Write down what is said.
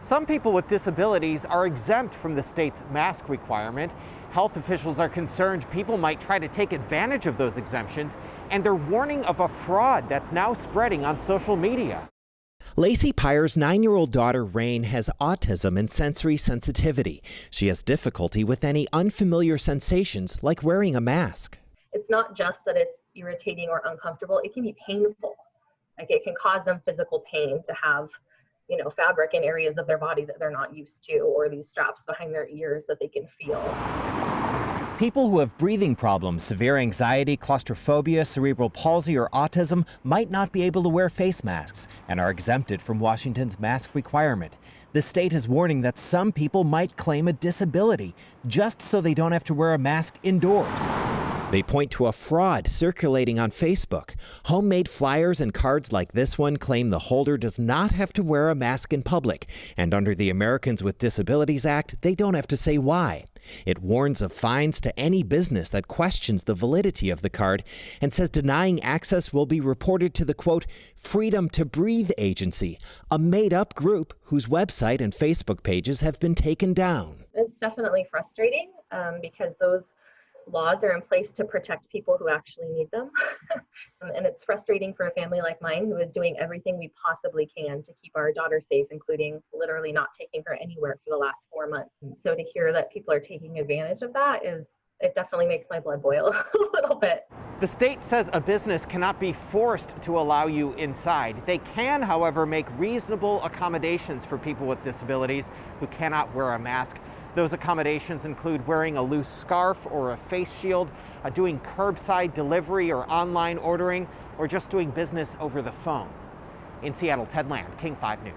Some people with disabilities are exempt from the state's mask requirement. Health officials are concerned people might try to take advantage of those exemptions, and they're warning of a fraud that's now spreading on social media. Lacey Pyre's 9-year-old daughter, Rain, has autism and sensory sensitivity. She has difficulty with any unfamiliar sensations like wearing a mask. It's not just that it's irritating or uncomfortable, it can be painful. Like it can cause them physical pain to have, fabric in areas of their body that they're not used to, or these straps behind their ears that they can feel. People who have breathing problems, severe anxiety, claustrophobia, cerebral palsy, or autism might not be able to wear face masks and are exempted from Washington's mask requirement. The state is warning that some people might claim a disability just so they don't have to wear a mask indoors. They point to a fraud circulating on Facebook. Homemade flyers and cards like this one claim the holder does not have to wear a mask in public, and under the Americans with Disabilities Act, they don't have to say why. It warns of fines to any business that questions the validity of the card and says denying access will be reported to the, quote, Freedom to Breathe Agency, a made-up group whose website and Facebook pages have been taken down. It's definitely frustrating because those laws are in place to protect people who actually need them. And it's frustrating for a family like mine who is doing everything we possibly can to keep our daughter safe, including literally not taking her anywhere for the last 4 months. So to hear that people are taking advantage of that it definitely makes my blood boil a little bit. The state says a business cannot be forced to allow you inside. They can, however, make reasonable accommodations for people with disabilities who cannot wear a mask. Those accommodations include wearing a loose scarf or a face shield, doing curbside delivery or online ordering, or just doing business over the phone. In Seattle, Ted Land, King 5 News.